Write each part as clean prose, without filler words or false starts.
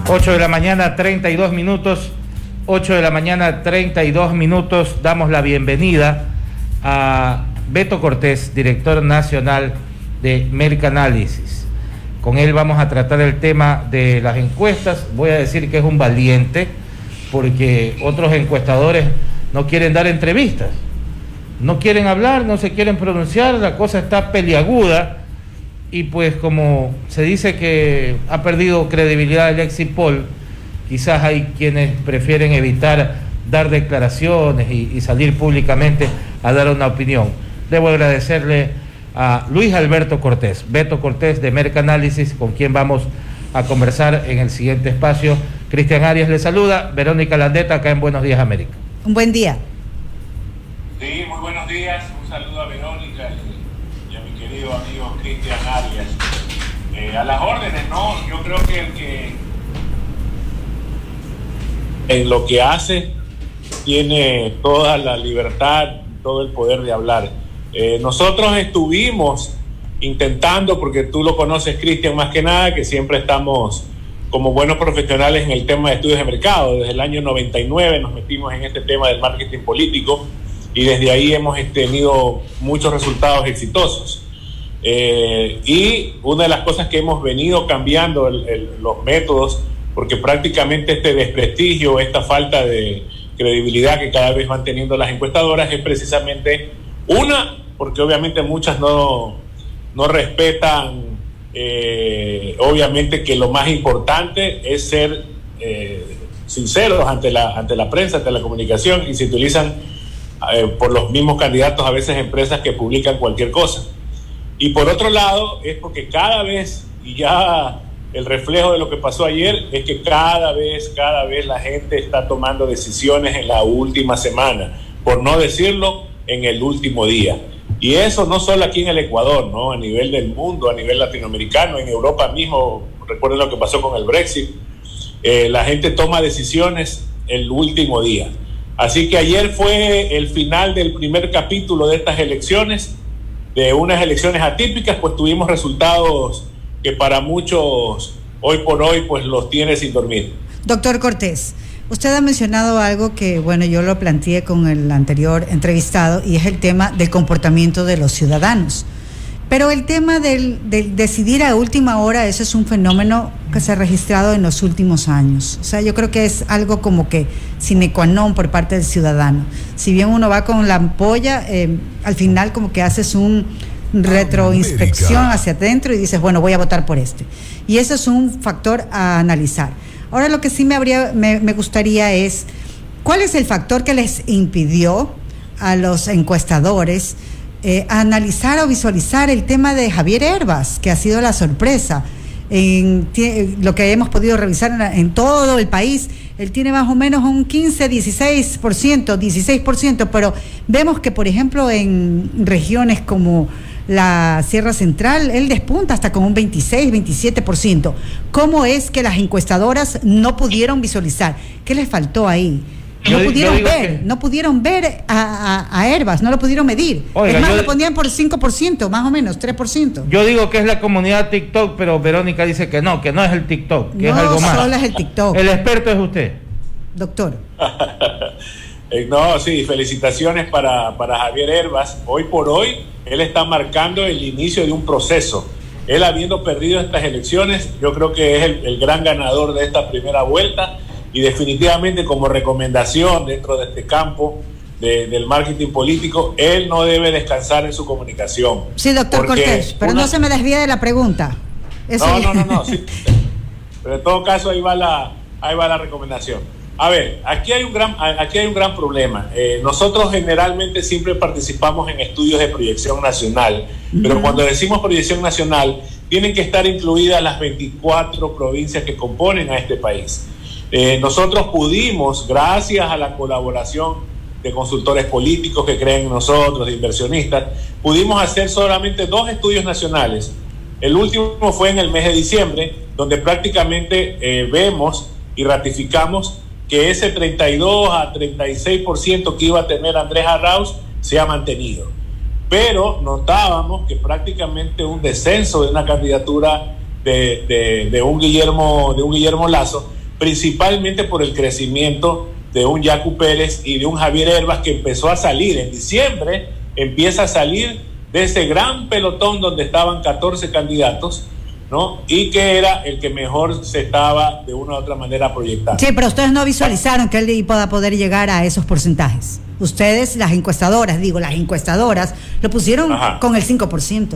8 de la mañana, 32 minutos. 8 de la mañana, 32 minutos. Damos la bienvenida a Beto Cortés, director nacional de Mercanálisis. Con él vamos a tratar el tema de las encuestas. Voy a decir que es un valiente, porque otros encuestadores no quieren dar entrevistas, no quieren hablar, no se quieren pronunciar, la cosa está peliaguda. Y pues como se dice que ha perdido credibilidad el exit poll, quizás hay quienes prefieren evitar dar declaraciones y salir públicamente a dar una opinión. Debo agradecerle a Luis Alberto Cortés, Beto Cortés de Mercanálisis, con quien vamos a conversar en el siguiente espacio. Cristian Arias le saluda, Verónica Landeta acá en Buenos Días América. Un buen día. Sí, muy buenos días, un saludo a Verónica y a mi querido amigo Cristian Arias. A las órdenes, ¿no? Yo creo que el que en lo que hace tiene toda la libertad, todo el poder de hablar. Nosotros estuvimos intentando, porque tú lo conoces, Cristian, más que nada, que siempre estamos como buenos profesionales en el tema de estudios de mercado. Desde el año 99 nos metimos en este tema del marketing político y desde ahí hemos tenido muchos resultados exitosos. Y una de las cosas que hemos venido cambiando los métodos, porque prácticamente este desprestigio, esta falta de credibilidad que cada vez van teniendo las encuestadoras, es precisamente porque obviamente muchas no respetan, obviamente que lo más importante es ser sinceros ante la prensa, ante la comunicación, y se utilizan por los mismos candidatos a veces empresas que publican cualquier cosa. Y por otro lado es porque cada vez, y ya el reflejo de lo que pasó ayer, es que cada vez la gente está tomando decisiones en la última semana, por no decirlo en el último día. Y eso no solo aquí en el Ecuador, ¿no? A nivel del mundo, a nivel latinoamericano, en Europa mismo, recuerden lo que pasó con el Brexit, la gente toma decisiones el último día. Así que ayer fue el final del primer capítulo de estas elecciones, de unas elecciones atípicas, pues tuvimos resultados que para muchos hoy por hoy pues los tiene sin dormir. Doctor Cortés, usted ha mencionado algo que, bueno, yo lo planteé con el anterior entrevistado, y es el tema del comportamiento de los ciudadanos. Pero el tema del decidir a última hora, ese es un fenómeno que se ha registrado en los últimos años. O sea, yo creo que es algo como que sine qua non por parte del ciudadano. Si bien uno va con la ampolla, al final como que haces un retroinspección hacia adentro y dices, bueno, voy a votar por este. Y eso es un factor a analizar. Ahora, lo que sí me gustaría es, ¿cuál es el factor que les impidió a los encuestadores analizar o visualizar el tema de Javier Hervas, que ha sido la sorpresa? Lo que hemos podido revisar en todo el país, él tiene más o menos un 16%, pero vemos que, por ejemplo, en regiones como la Sierra Central, él despunta hasta con un 26-27%. ¿Cómo es que las encuestadoras no pudieron visualizar? ¿Qué les faltó ahí? No pudieron ver a Hervas, no lo pudieron medir. Oiga, es más, lo ponían por 5%, más o menos, 3%. Yo digo que es la comunidad TikTok, pero Verónica dice que no es el TikTok, que es algo más. No solo es el TikTok. El experto es usted. Doctor. No, sí, felicitaciones para Javier Hervas. Hoy por hoy, él está marcando el inicio de un proceso. Él, habiendo perdido estas elecciones, yo creo que es el gran ganador de esta primera vuelta. Y definitivamente, como recomendación dentro de este campo del marketing político, él no debe descansar en su comunicación. Sí, doctor Cortés, pero no se me desvíe de la pregunta. Eso No, sí. Pero en todo caso, ahí va la recomendación. A ver, aquí hay un gran problema. Nosotros generalmente siempre participamos en estudios de proyección nacional, pero cuando decimos proyección nacional, tienen que estar incluidas las 24 provincias que componen a este país. Nosotros pudimos, gracias a la colaboración de consultores políticos que creen en nosotros, de inversionistas, pudimos hacer solamente 2 estudios nacionales. El último fue en el mes de diciembre, donde prácticamente vemos y ratificamos que ese 32 a 36% que iba a tener Andrés Arauz se ha mantenido. Pero notábamos que prácticamente un descenso de una candidatura de un Guillermo Lasso, principalmente por el crecimiento de un Yacu Pérez y de un Javier Herbas, que empezó a salir en diciembre, empieza a salir de ese gran pelotón donde estaban 14 candidatos, ¿no? Y que era el que mejor se estaba de una u otra manera proyectando. Sí, pero ustedes no visualizaron que él iba a poder llegar a esos porcentajes. Ustedes, las encuestadoras lo pusieron con el 5%.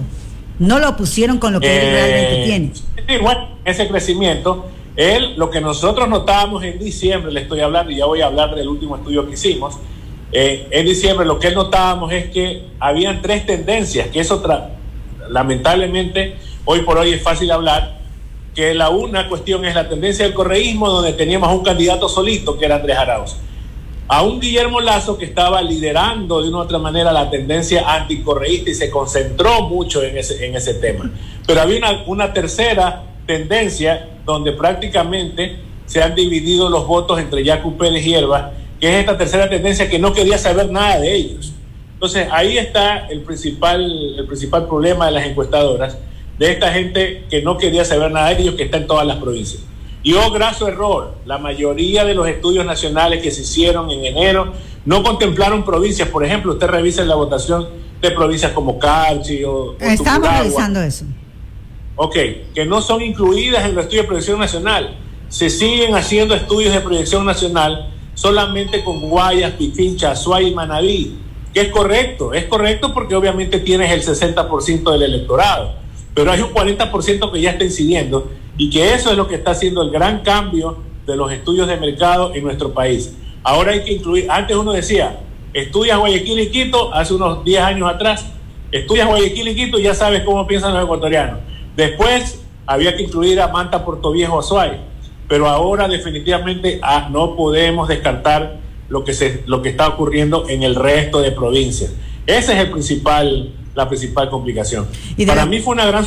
No lo pusieron con lo que él realmente tiene. Sí, bueno, ese crecimiento, lo que nosotros notábamos en diciembre, le estoy hablando, y ya voy a hablar del último estudio que hicimos, en diciembre lo que notábamos es que habían 3 tendencias, que eso lamentablemente hoy por hoy es fácil hablar, que una cuestión es la tendencia del correísmo, donde teníamos a un candidato solito, que era Andrés Arauz, a un Guillermo Lasso que estaba liderando de una u otra manera la tendencia anticorreísta y se concentró mucho en ese tema. Pero había una tercera tendencia donde prácticamente se han dividido los votos entre Yacu Pérez y Herbas, que es esta tercera tendencia que no quería saber nada de ellos. Entonces ahí está el principal problema de las encuestadoras, de esta gente que no quería saber nada de ellos, que está en todas las provincias. Y graso error, la mayoría de los estudios nacionales que se hicieron en enero no contemplaron provincias. Por ejemplo, usted revisa la votación de provincias como Carchi o Estamos revisando eso. Ok, que no son incluidas en los estudios de proyección nacional. Se siguen haciendo estudios de proyección nacional solamente con Guayas, Pichincha, Azuay y Manabí, que es correcto porque obviamente tienes el 60% del electorado, pero hay un 40% que ya está incidiendo, y que eso es lo que está haciendo el gran cambio de los estudios de mercado en nuestro país. Ahora hay que incluir, antes uno decía, estudias Guayaquil y Quito, hace unos 10 años atrás, estudias Guayaquil y Quito y ya sabes cómo piensan los ecuatorianos. Después había que incluir a Manta, Portoviejo, Azuay, pero ahora definitivamente no podemos descartar lo que está ocurriendo en el resto de provincias. Esa es la principal complicación. Para mí fue una gran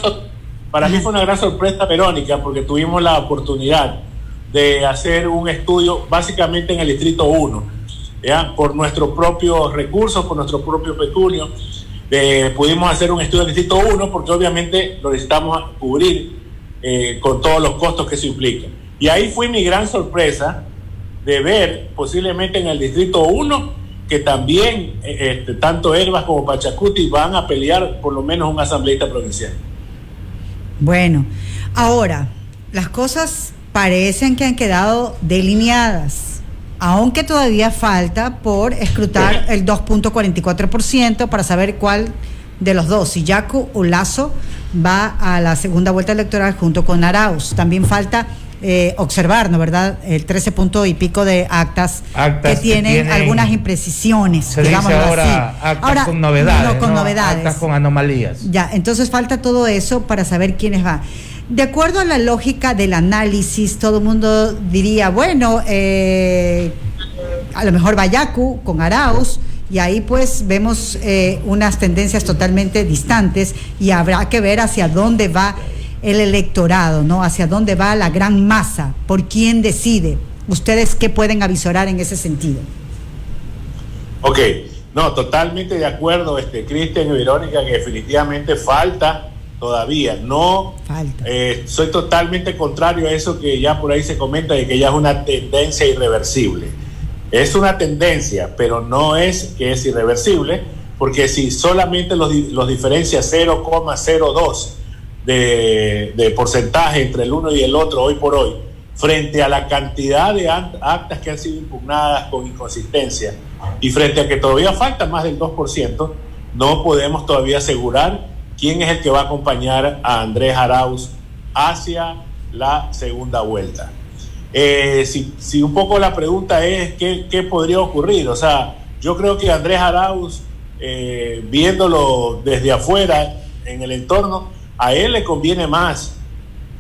sorpresa, Verónica, porque tuvimos la oportunidad de hacer un estudio básicamente en el Distrito 1, ¿ya? Por nuestros propios recursos, por nuestro propio pecunio. Pudimos hacer un estudio en el Distrito 1 porque obviamente lo necesitamos cubrir con todos los costos que se implican. Y ahí fue mi gran sorpresa de ver posiblemente en el Distrito 1 que también tanto Herbas como Pachacuti van a pelear por lo menos un asambleísta provincial. Bueno, ahora, las cosas parecen que han quedado delineadas, aunque todavía falta por escrutar el 2.44% para saber cuál de los dos, si Yacu o Lasso, va a la segunda vuelta electoral junto con Arauz. También falta observar, ¿no verdad?, el 13 punto y pico de actas que tienen algunas imprecisiones. Se dice ahora así. Actas con novedades, con novedades. Actas con anomalías. Ya, entonces falta todo eso para saber quiénes van. De acuerdo a la lógica del análisis, todo el mundo diría, bueno, a lo mejor va Yacu con Arauz, y ahí pues vemos unas tendencias totalmente distantes, y habrá que ver hacia dónde va el electorado, ¿no? Hacia dónde va la gran masa, por quién decide. ¿Ustedes qué pueden avisorar en ese sentido? Ok, no, totalmente de acuerdo, Cristian y Verónica, que definitivamente falta todavía. No, soy totalmente contrario a eso que ya por ahí se comenta, de que ya es una tendencia irreversible. Es una tendencia, pero no es que es irreversible, porque si solamente los diferencia 0,02 de porcentaje entre el uno y el otro hoy por hoy, frente a la cantidad de actas que han sido impugnadas con inconsistencia, y frente a que todavía falta más del 2%, no podemos todavía asegurar quién es el que va a acompañar a Andrés Arauz hacia la segunda vuelta. Si un poco la pregunta es ¿qué podría ocurrir? O sea, yo creo que Andrés Arauz, viéndolo desde afuera en el entorno, a él le conviene más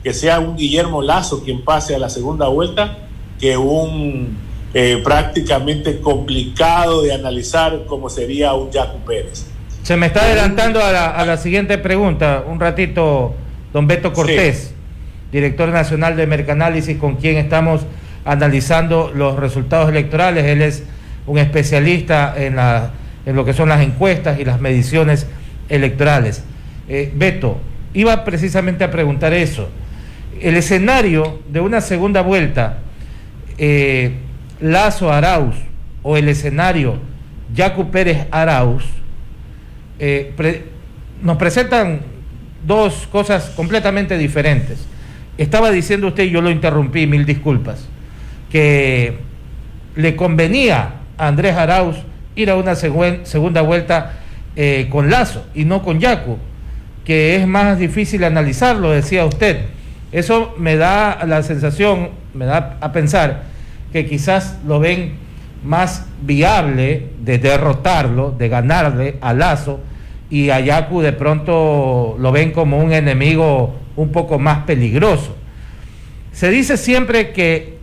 que sea un Guillermo Lasso quien pase a la segunda vuelta que un prácticamente complicado de analizar como sería un Yacu Pérez. Se me está adelantando a la siguiente pregunta. Un ratito, don Beto Cortés, sí, director nacional de Mercanálisis, con quien estamos analizando los resultados electorales. Él es un especialista en lo que son las encuestas y las mediciones electorales. Beto, iba precisamente a preguntar eso. El escenario de una segunda vuelta, Lasso-Arauz, o el escenario Yacu Pérez-Arauz, nos presentan dos cosas completamente diferentes. Estaba diciendo usted, y yo lo interrumpí, mil disculpas, que le convenía a Andrés Arauz ir a una segunda vuelta con Lasso y no con Yacu, que es más difícil analizarlo, decía usted. Eso me da la sensación, me da a pensar que quizás lo ven más viable de derrotarlo, de ganarle a Lasso, y a Yacu de pronto lo ven como un enemigo un poco más peligroso. Se dice siempre que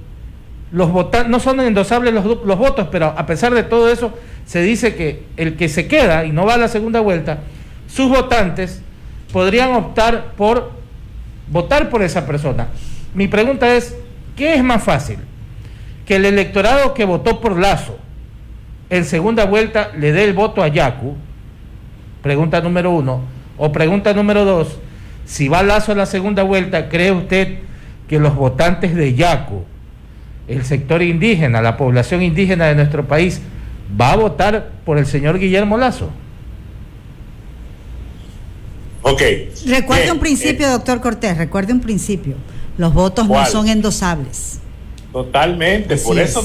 los votantes, no son endosables los votos, pero a pesar de todo eso, se dice que el que se queda y no va a la segunda vuelta, sus votantes podrían optar por votar por esa persona. Mi pregunta es, ¿qué es más fácil? ¿Que el electorado que votó por Lasso en segunda vuelta le dé el voto a Yacu? Pregunta número 1. O pregunta número 2, si va Lasso a la segunda vuelta, ¿cree usted que los votantes de Yacu, el sector indígena, la población indígena de nuestro país, va a votar por el señor Guillermo Lasso? Ok. Recuerde un principio, doctor Cortés, recuerde un principio. Los votos ¿Cuál? no son endosables. Totalmente, Así por es.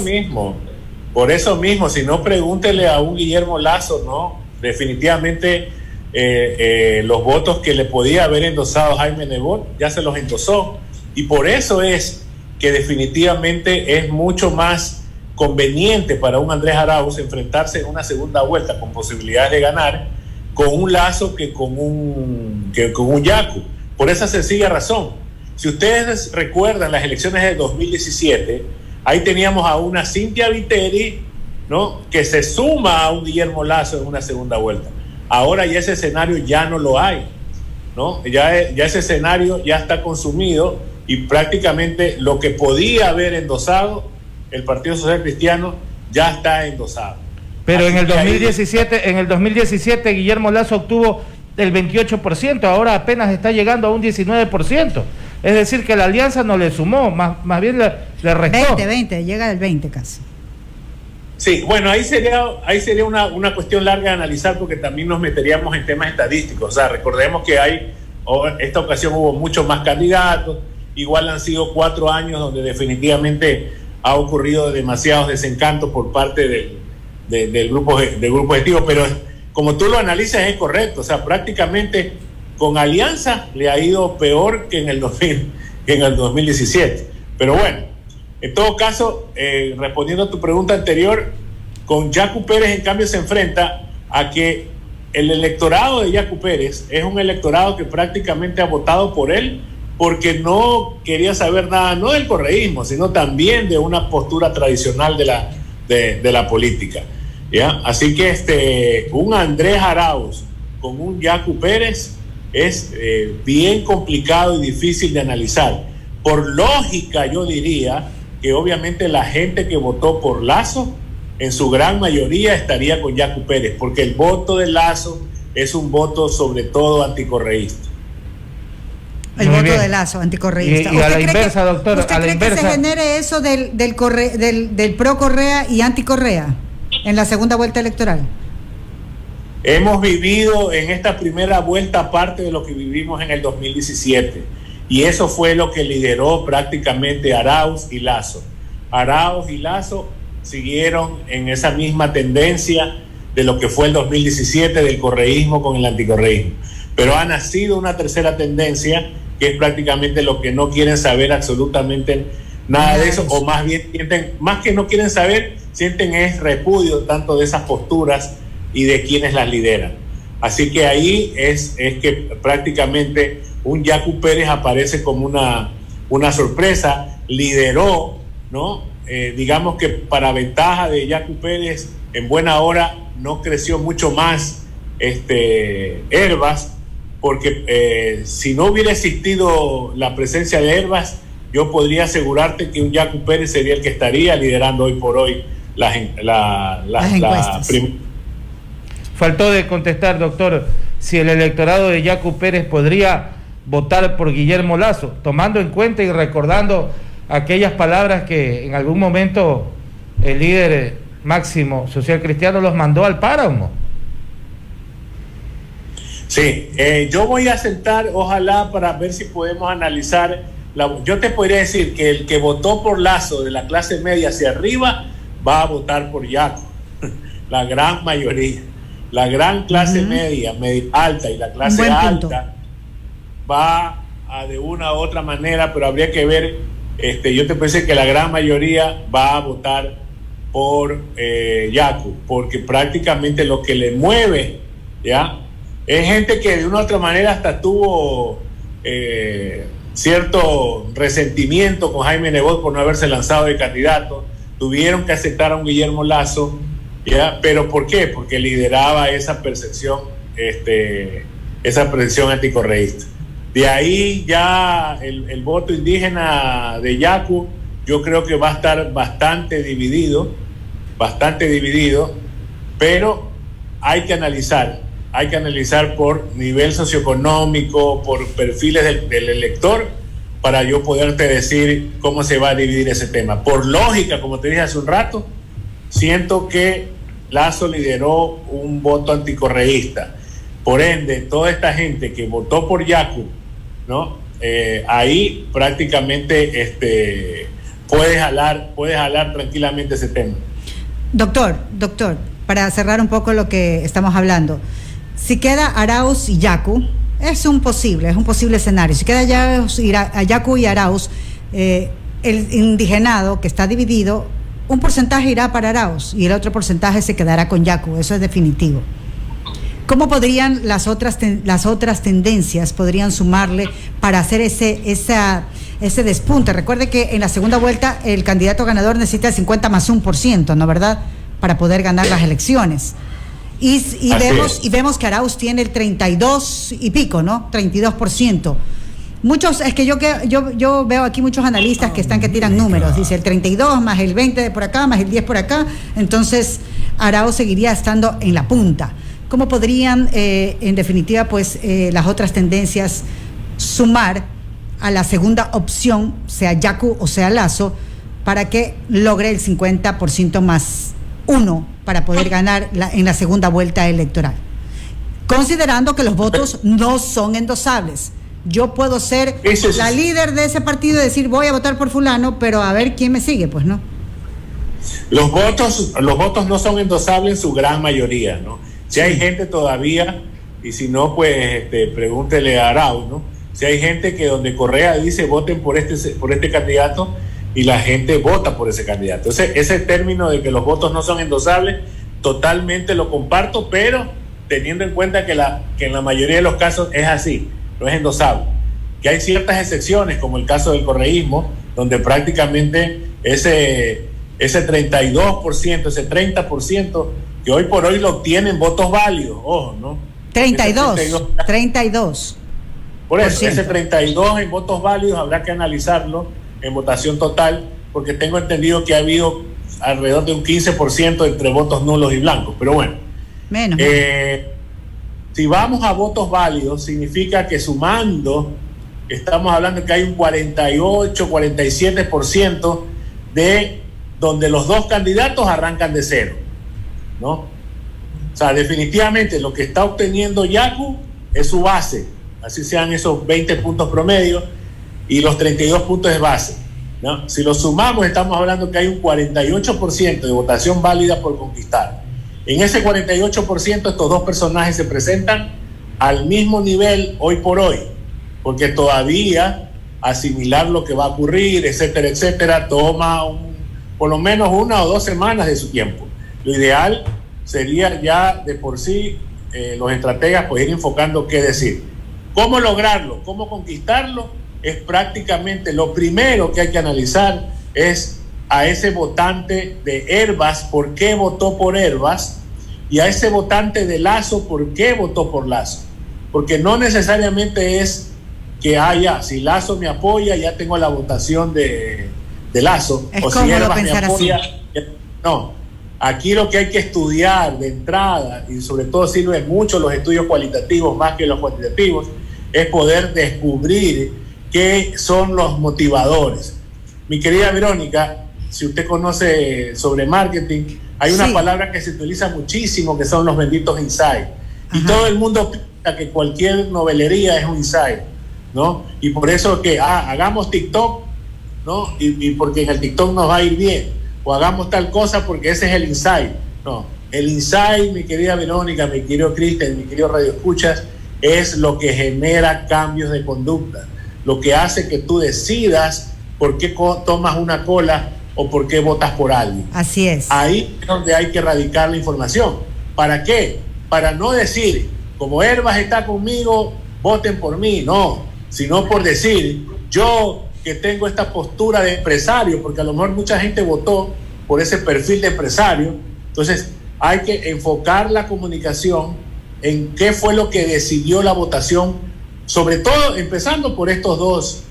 Por eso mismo, si no, pregúntele a un Guillermo Lasso, ¿no? Definitivamente los votos que le podía haber endosado Jaime Nebot, ya se los endosó, y por eso es que definitivamente es mucho más conveniente para un Andrés Arauz enfrentarse en una segunda vuelta con posibilidades de ganar con un Lasso que con un Yacu, por esa sencilla razón. Si ustedes recuerdan las elecciones de 2017, ahí teníamos a una Cynthia Viteri, ¿no?, que se suma a un Guillermo Lasso en una segunda vuelta. Ahora ya ese escenario ya no lo hay, ¿no? Ya ese escenario ya está consumido, y prácticamente lo que podía haber endosado el Partido Social Cristiano ya está endosado. Pero Así en el que 2017, en el 2017 Guillermo Lasso obtuvo el 28%, ahora apenas está llegando a un 19%. Es decir, que la alianza no le sumó, más bien le restó. 20, llega al 20 casi. Sí, bueno, ahí sería una cuestión larga de analizar, porque también nos meteríamos en temas estadísticos. O sea, recordemos que esta ocasión hubo muchos más candidatos, igual han sido 4 años donde definitivamente ha ocurrido demasiados desencantos por parte del grupo ejecutivo, pero como tú lo analizas es correcto. O sea, prácticamente con Alianza le ha ido peor que en el 2017. Pero bueno, en todo caso, respondiendo a tu pregunta anterior, con Yacu Pérez en cambio se enfrenta a que el electorado de Yacu Pérez es un electorado que prácticamente ha votado por él porque no quería saber nada, no del correísmo, sino también de una postura tradicional de la política, ¿ya? Así que un Andrés Arauz con un Yacu Pérez es bien complicado y difícil de analizar. Por lógica, yo diría que obviamente la gente que votó por Lasso, en su gran mayoría estaría con Yacu Pérez, porque el voto de Lasso es un voto sobre todo anticorreísta. El Muy voto bien. de Lasso, anticorreísta. Y a la inversa, doctor, ¿usted a la cree que inversa se genere eso del pro Correa y anti Correa en la segunda vuelta electoral? Hemos vivido en esta primera vuelta parte de lo que vivimos en el 2017, y eso fue lo que lideró prácticamente Arauz y Lasso. Arauz y Lasso siguieron en esa misma tendencia de lo que fue el 2017 del correísmo con el anticorreísmo, pero ha nacido una tercera tendencia que es prácticamente lo que no quieren saber absolutamente nada de eso, o más bien sienten, más que no quieren saber, sienten es repudio tanto de esas posturas y de quienes las lideran. Así que ahí es que prácticamente un Yacu Pérez aparece como una sorpresa, lideró, ¿no? Digamos que para ventaja de Yacu Pérez, en buena hora no creció mucho más Hervas, porque si no hubiera existido la presencia de Hervas, yo podría asegurarte que un Yacu Pérez sería el que estaría liderando hoy por hoy las encuestas. Faltó de contestar, doctor, si el electorado de Yacu Pérez podría votar por Guillermo Lasso, tomando en cuenta y recordando aquellas palabras que en algún momento el líder máximo social cristiano los mandó al páramo? Sí, yo voy a sentar, ojalá, para ver si podemos analizar. Yo te podría decir que el que votó por Lasso de la clase media hacia arriba va a votar por Yaku, la gran mayoría. La gran clase media alta y la clase alta va a de una u otra manera, pero habría que ver. Yo te pensé que la gran mayoría va a votar por Yaku, porque prácticamente lo que le mueve, ¿ya?, es gente que de una u otra manera hasta tuvo cierto resentimiento con Jaime Nebot por no haberse lanzado de candidato. Tuvieron que aceptar a un Guillermo Lasso, ¿ya? ¿Pero por qué? Porque lideraba esa percepción anticorreísta. De ahí ya el voto indígena de Yaku, yo creo que va a estar bastante dividido, pero hay que analizar por nivel socioeconómico, por perfiles del elector, para yo poderte decir cómo se va a dividir ese tema. Por lógica, como te dije hace un rato, siento que Lasso lideró un voto anticorreísta. Por ende, toda esta gente que votó por Yaku, ¿no? Ahí prácticamente puedes jalar tranquilamente ese tema. Doctor, para cerrar un poco lo que estamos hablando, si queda Arauz y Yaku, es un posible escenario. Si queda Yaku y Arauz, el indigenado que está dividido, un porcentaje irá para Arauz y el otro porcentaje se quedará con Yaku, eso es definitivo. ¿Cómo podrían las otras tendencias podrían sumarle para hacer ese despunte? Recuerde que en la segunda vuelta el candidato ganador necesita el 50+1%, ¿no, verdad?, para poder ganar las elecciones. Y vemos que Arauz tiene el 32 y pico, ¿no? 32%. Muchos, es que yo veo aquí muchos analistas que tiran números. Dice el 32 más el 20 de por acá, más el 10 por acá. Entonces, Arauz seguiría estando en la punta. ¿Cómo podrían, en definitiva, pues, las otras tendencias sumar a la segunda opción, sea Yaku o sea Lasso, para que logre el 50% más 1 para poder ganar en la segunda vuelta electoral? Considerando que los votos no son endosables. Yo puedo ser la líder de ese partido y decir voy a votar por fulano, pero a ver quién me sigue, pues no. Los votos no son endosables en su gran mayoría, ¿no? Si hay gente todavía, y si no, pues pregúntele a Arauz, ¿no? Si hay gente que donde Correa dice voten por este candidato, y la gente vota por ese candidato. Ese término de que los votos no son endosables, totalmente lo comparto, pero teniendo en cuenta que en la mayoría de los casos es así, no es endosable. Que hay ciertas excepciones, como el caso del correísmo, donde prácticamente ese 32%, ese 30%, que hoy por hoy lo obtienen votos válidos, ojo, ¿no? 32. Por eso, ese 32 en votos válidos habrá que analizarlo en votación total, porque tengo entendido que ha habido alrededor de un 15% entre votos nulos y blancos, pero bueno. Menos. Si vamos a votos válidos, significa que sumando, estamos hablando que hay un 47% de donde los dos candidatos arrancan de cero, ¿no? O sea, definitivamente lo que está obteniendo Yaku es su base, así sean esos 20 puntos promedio, y los 32 puntos de base, ¿no? Si lo sumamos, estamos hablando que hay un 48% de votación válida por conquistar. En ese 48%, estos dos personajes se presentan al mismo nivel hoy por hoy, porque todavía asimilar lo que va a ocurrir, etcétera, etcétera, toma por lo menos 1 o 2 semanas de su tiempo. Lo ideal sería ya de por sí los estrategas pues ir enfocando qué decir. ¿Cómo lograrlo? ¿Cómo conquistarlo? Es prácticamente lo primero que hay que analizar es a ese votante de Hervas, por qué votó por Hervas, y a ese votante de Lasso, por qué votó por Lasso. Porque no necesariamente es que si Lasso me apoya, ya tengo la votación de Lasso, es o si Hervas me apoya. Así. No, aquí lo que hay que estudiar de entrada, y sobre todo sirven mucho los estudios cualitativos más que los cuantitativos, es poder descubrir qué son los motivadores. Mi querida Verónica, si usted conoce sobre marketing, hay una palabra que se utiliza muchísimo, que son los benditos insights. Y todo el mundo piensa que cualquier novelería es un insight, ¿no? Y por eso que hagamos TikTok, ¿no? Y porque en el TikTok nos va a ir bien. O hagamos tal cosa porque ese es el insight. No, el insight, mi querida Verónica, mi querido Cristian, mi querido Radio Escuchas, es lo que genera cambios de conducta, lo que hace que tú decidas por qué tomas una cola o por qué votas por alguien. Así es. Ahí es donde hay que radicar la información. ¿Para qué? Para no decir, como Herbas está conmigo, voten por mí. No, sino por decir, yo que tengo esta postura de empresario, porque a lo mejor mucha gente votó por ese perfil de empresario. Entonces hay que enfocar la comunicación en qué fue lo que decidió la votación, sobre todo empezando por estos dos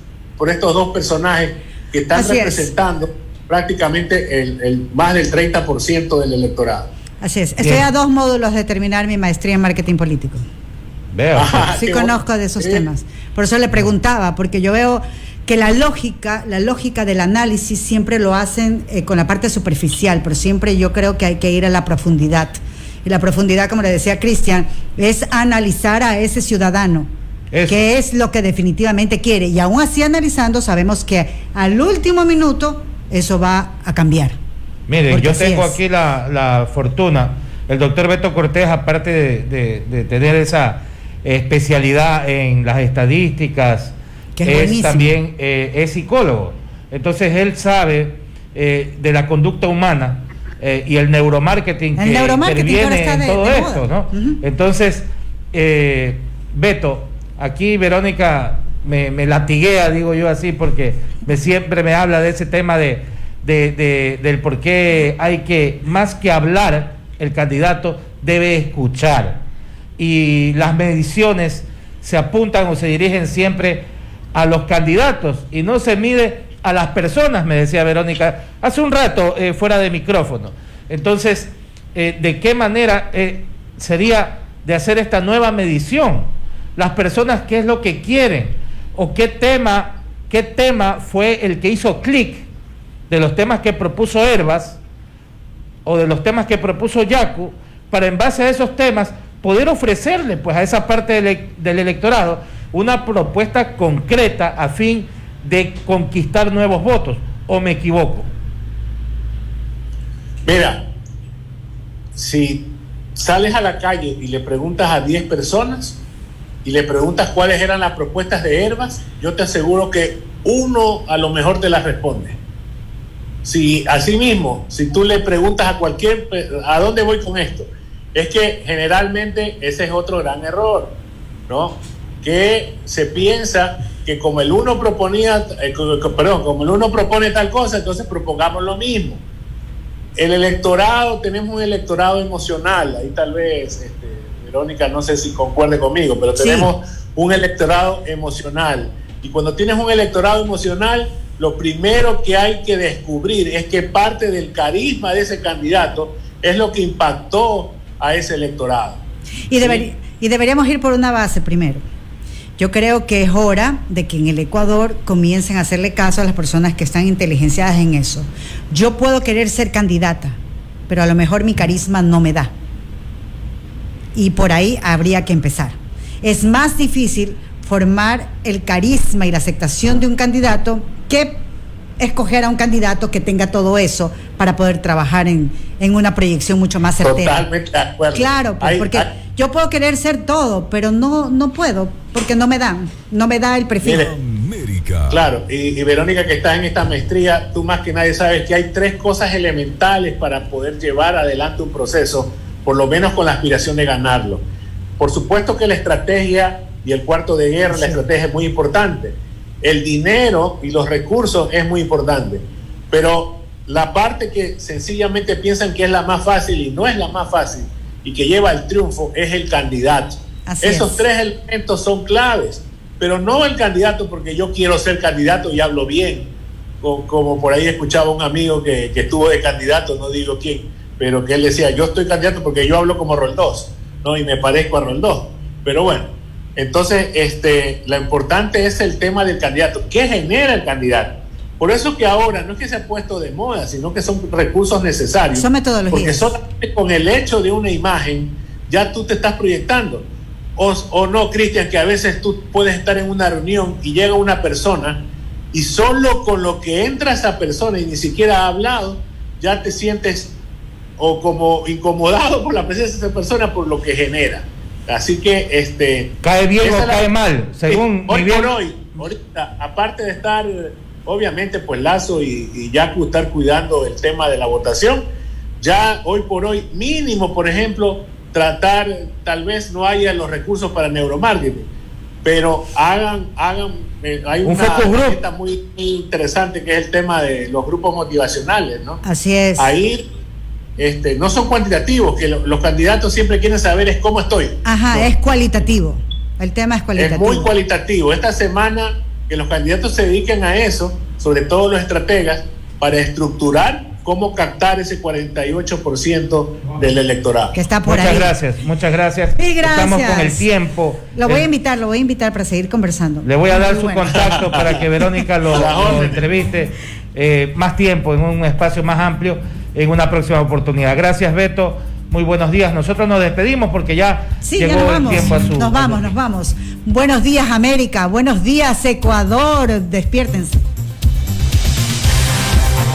personajes que están Así representando prácticamente el más del 30% del electorado. Así es. Estoy a 2 módulos de terminar mi maestría en marketing político. Veo. Sí, conozco de esos temas. Por eso le preguntaba, porque yo veo que la lógica del análisis siempre lo hacen con la parte superficial, pero siempre yo creo que hay que ir a la profundidad. Y la profundidad, como le decía Cristian, es analizar a ese ciudadano, qué es lo que definitivamente quiere. Y aún así analizando, sabemos que al último minuto eso va a cambiar. Miren, yo tengo aquí la fortuna. El doctor Beto Cortés, aparte de tener esa especialidad en las estadísticas, es también es psicólogo. Entonces él sabe de la conducta humana y el neuromarketing que interviene en todo esto, ¿no? Uh-huh. Entonces, Beto, aquí Verónica me latiguea, digo yo así, porque siempre me habla de ese tema del por qué hay que, más que hablar, el candidato debe escuchar. Y las mediciones se apuntan o se dirigen siempre a los candidatos y no se mide a las personas, me decía Verónica hace un rato fuera de micrófono. Entonces, ¿de qué manera sería de hacer esta nueva medición? Las personas, ¿qué es lo que quieren? ¿O qué tema fue el que hizo clic de los temas que propuso Herbas o de los temas que propuso Yacu, para en base a esos temas poder ofrecerle pues a esa parte del electorado una propuesta concreta a fin de conquistar nuevos votos? ¿O me equivoco? Mira, si sales a la calle y le preguntas a 10 personas y le preguntas cuáles eran las propuestas de Herbas, yo te aseguro que uno a lo mejor te las responde. Si asimismo, si tú le preguntas ¿a dónde voy con esto? Es que generalmente ese es otro gran error, ¿no? Que se piensa que como el uno propone tal cosa, entonces propongamos lo mismo. El electorado, tenemos un electorado emocional, ahí tal vez, Verónica, no sé si concuerde conmigo, pero tenemos un electorado emocional. Y cuando tienes un electorado emocional, lo primero que hay que descubrir es que parte del carisma de ese candidato es lo que impactó a ese electorado. Y deberíamos ir por una base primero. Yo creo que es hora de que en el Ecuador comiencen a hacerle caso a las personas que están inteligenciadas en eso. Yo puedo querer ser candidata, pero a lo mejor mi carisma no me da. Y por ahí habría que empezar. Es más difícil formar el carisma y la aceptación de un candidato que escoger a un candidato que tenga todo eso para poder trabajar en una proyección mucho más certera. Totalmente de acuerdo. Claro, porque yo puedo querer ser todo, pero no puedo, porque no me da el perfil. Claro, y Verónica, que estás en esta maestría, tú más que nadie sabes que hay 3 cosas elementales para poder llevar adelante un proceso, por lo menos con la aspiración de ganarlo. Por supuesto que la estrategia y el cuarto de guerra, la estrategia es muy importante. El dinero y los recursos es muy importante, pero la parte que sencillamente piensan que es la más fácil y no es la más fácil y que lleva al triunfo es el candidato. Esos 3 elementos son claves, pero no el candidato porque yo quiero ser candidato y hablo bien, como por ahí escuchaba un amigo que estuvo de candidato, no digo quién, pero que él decía, yo estoy candidato porque yo hablo como Roldós, ¿no? Y me parezco a Roldós. Pero bueno, Entonces, lo importante es el tema del candidato. ¿Qué genera el candidato? Por eso que ahora no es que se ha puesto de moda, sino que son recursos necesarios. Son metodologías. Porque solamente con el hecho de una imagen ya tú te estás proyectando. O no, Cristian, que a veces tú puedes estar en una reunión y llega una persona y solo con lo que entra esa persona y ni siquiera ha hablado, ya te sientes o como incomodado por la presencia de esa persona por lo que genera. Así que cae bien o cae mal, según hoy por hoy, ahorita, aparte de estar obviamente pues Lazo y Yacu estar cuidando el tema de la votación, ya hoy por hoy mínimo, por ejemplo, tratar, tal vez no haya los recursos para neuromarketing, pero hay una herramienta muy interesante que es el tema de los grupos motivacionales, ¿no? Así es. Ahí no son cuantitativos, que los candidatos siempre quieren saber es cómo estoy. Ajá, no. Es cualitativo. El tema es cualitativo. Es muy cualitativo. Esta semana que los candidatos se dediquen a eso, sobre todo los estrategas, para estructurar cómo captar ese 48% del electorado. Que está por ahí. Muchas gracias. Sí, gracias. Estamos con el tiempo. Lo voy a invitar para seguir conversando. Le voy a dar su contacto para que Verónica lo entreviste más tiempo, en un espacio más amplio, en una próxima oportunidad. Gracias, Beto. Muy buenos días. Nosotros nos despedimos porque ya llegó el tiempo a su... Nos vamos. Buenos días, América. Buenos días, Ecuador. Despiértense.